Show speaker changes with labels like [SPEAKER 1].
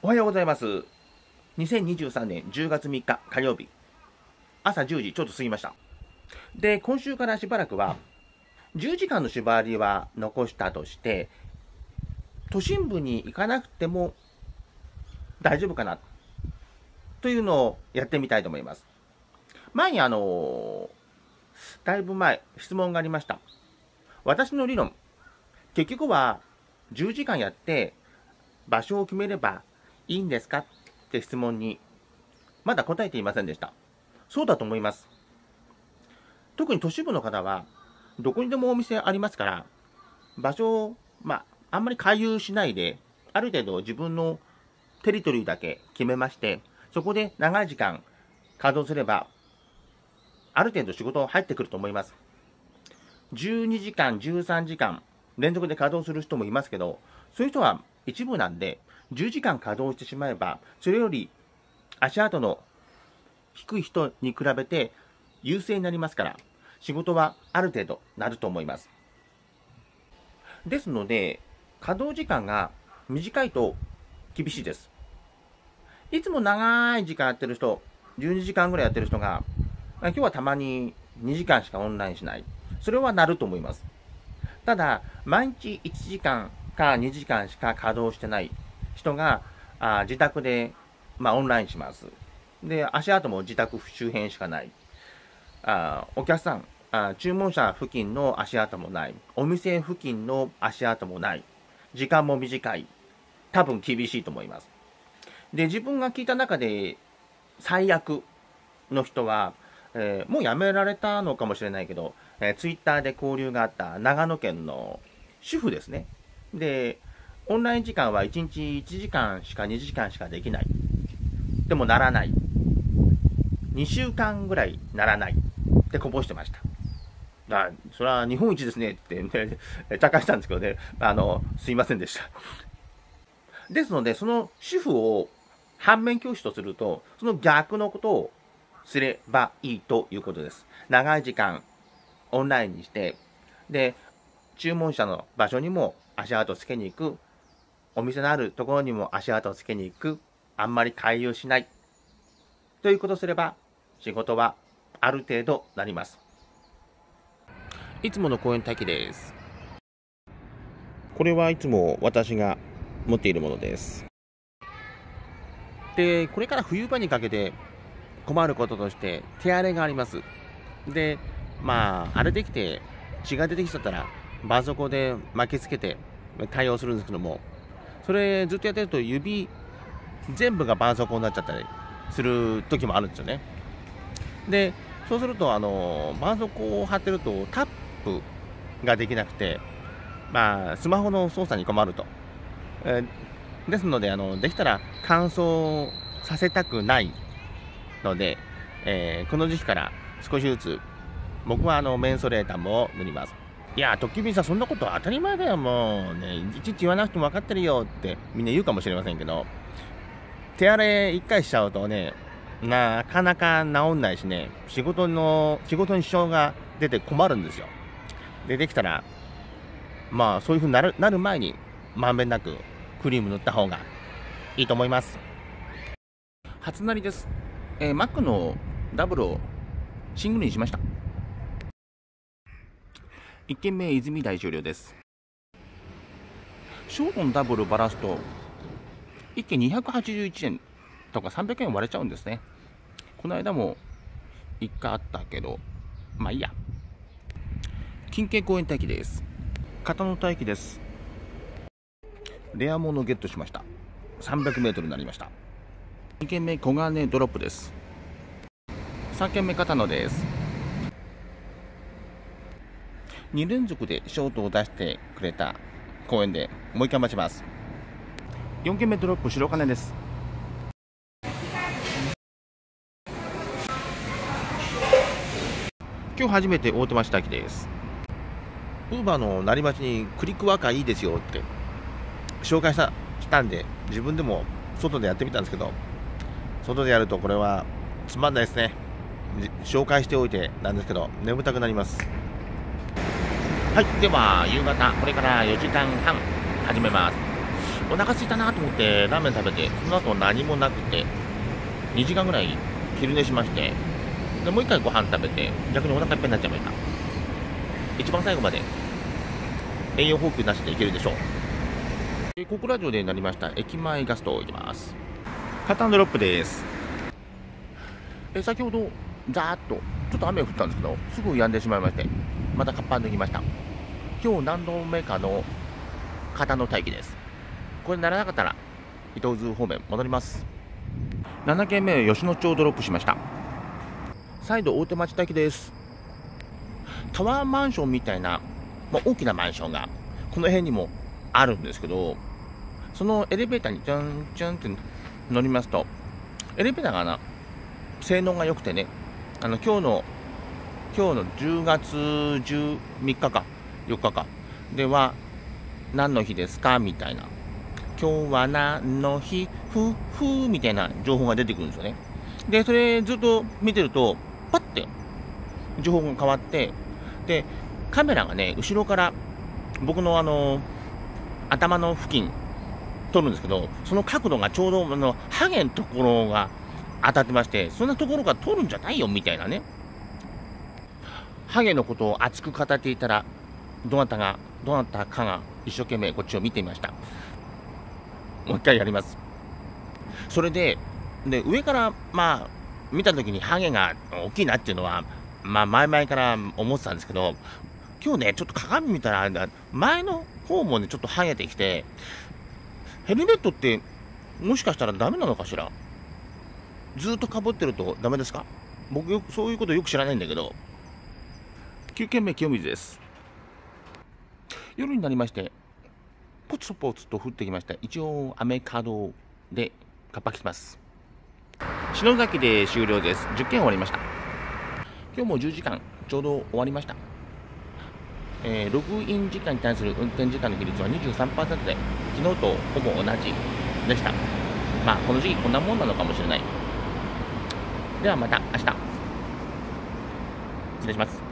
[SPEAKER 1] おはようございます。2023年10月3日火曜日、朝10時ちょっと過ぎました。で、今週からしばらくは、10時間の縛りは残したとして、都心部に行かなくても大丈夫かな、というのをやってみたいと思います。前にだいぶ前、質問がありました。私の理論、結局は10時間やって、場所を決めればいいんですかって質問に、まだ答えていませんでした。そうだと思います。特に都市部の方は、どこにでもお店ありますから、場所を、あんまり回遊しないで、ある程度自分のテリトリーだけ決めまして、そこで長い時間稼働すれば、ある程度仕事入ってくると思います。12時間、13時間連続で稼働する人もいますけど、そういう人は一部なんで、10時間稼働してしまえば、それより足跡の低い人に比べて優勢になりますから、仕事はある程度なると思います。ですので、稼働時間が短いと厳しいです。いつも長い時間やってる人、12時間ぐらいやってる人が、今日はたまに2時間しかオンラインしない。それはなると思います。ただ、毎日1時間か2時間しか稼働してない人が自宅で、オンラインします。で、足跡も自宅周辺しかない。お客さん、注文者付近の足跡もない。お店付近の足跡もない。時間も短い。多分厳しいと思います。で、自分が聞いた中で最悪の人は、もう辞められたのかもしれないけど、ツイッターで交流があった長野県の主婦ですね。で、オンライン時間は1日1時間しか2時間しかできない。でもならない。2週間ぐらいならないってこぼしてました。それは日本一ですねって、ね、茶化したんですけどね、すいませんでした。ですので、その主婦を反面教師とすると、その逆のことをすればいいということです。長い時間オンラインにして、で、注文者の場所にも足跡をつけに行く、お店のあるところにも足跡をつけに行く、あんまり回遊しない、ということをすれば、仕事はある程度なります。いつもの公園待機です。これはいつも私が持っているものです。で、これから冬場にかけて困ることとして手荒れがあります。で、荒れてきて血が出てきちゃったら絆創膏で巻きつけて対応するんですけども、それずっとやってると指全部が絆創膏になっちゃったりする時もあるんですよね。で、そうすると絆創膏を貼ってるとタップができなくて、スマホの操作に困ると。ですのでできたら乾燥させたくないので、この時期から少しずつ僕はメンソレーターも塗ります。いや、トッキビンさん、そんなこと当たり前だよ、もうね、いちいち言わなくても分かってるよってみんな言うかもしれませんけど、手荒れ1回しちゃうとね、なかなか治んないしね、仕事に支障が出て困るんですよ。できたらそういう風になる前にまんべんなくクリーム塗った方がいいと思います。初なりです。マックのダブルをシングルにしました。1軒目泉台終了です。ショートのダブルバラすと1軒281円とか300円割れちゃうんですね。この間も1回あったけど、いいや。近景公園待機です。片野待機です。レアものゲットしました。300メートルになりました。2軒目小金ドロップです。3軒目片野です。2連続でショートを出してくれた公園でもう1回待ちます。4軒目ドロップ白金です。今日初めて大手町待機です。ウーバーの成町にクリックワーカーいいですよって紹介したんで、自分でも外でやってみたんですけど、外でやるとこれはつまんないですね。紹介しておいてなんですけど、眠たくなります。はい、では夕方これから4時間半始めます。お腹空いたなと思ってラーメン食べて、その後何もなくて2時間ぐらい昼寝しまして、でもう一回ご飯食べて逆にお腹いっぱいになっちゃいました。一番最後まで栄養補給なしでいけるでしょう。小倉城でなりました駅前ガスト行きます。カタンドロップです。先ほどざーっとちょっと雨が降ったんですけど、すぐ止んでしまいまして、またカッパ抜きました。今日何度目かの片野待機です。これならなかったら伊東津方面戻ります。7軒目吉野町ドロップしました。再度大手町待機です。タワーマンションみたいな、大きなマンションがこの辺にもあるんですけど、そのエレベーターにチュンチュンって乗りますと、エレベーターが性能が良くてね、今日の10月13日か4日かでは何の日ですかみたいな、今日は何の日みたいな情報が出てくるんですよね。でそれずっと見てるとパッて情報が変わって、でカメラがね後ろから僕の頭の付近撮るんですけど、その角度がちょうどハゲのところが当たってまして、そんなところから撮るんじゃないよみたいなね。ハゲのことを熱く語っていたら、どなたかが一生懸命こっちを見ていました。もう一回やります。それで上から見た時にハゲが大きいなっていうのは前々から思ってたんですけど、今日ねちょっと鏡見たら前の方もねちょっとハゲてきて、ヘルメットってもしかしたらダメなのかしら。ずっとかぶってるとダメですか？僕そういうことよく知らないんだけど。9軒目清水です。夜になりましてポツポツと降ってきました。一応雨角でカッパ来ます。篠崎で終了です。10件終わりました。今日も10時間ちょうど終わりました。ログイン時間に対する運転時間の比率は 23% で昨日とほぼ同じでした。この時期こんなもんなのかもしれない。ではまた明日失礼します。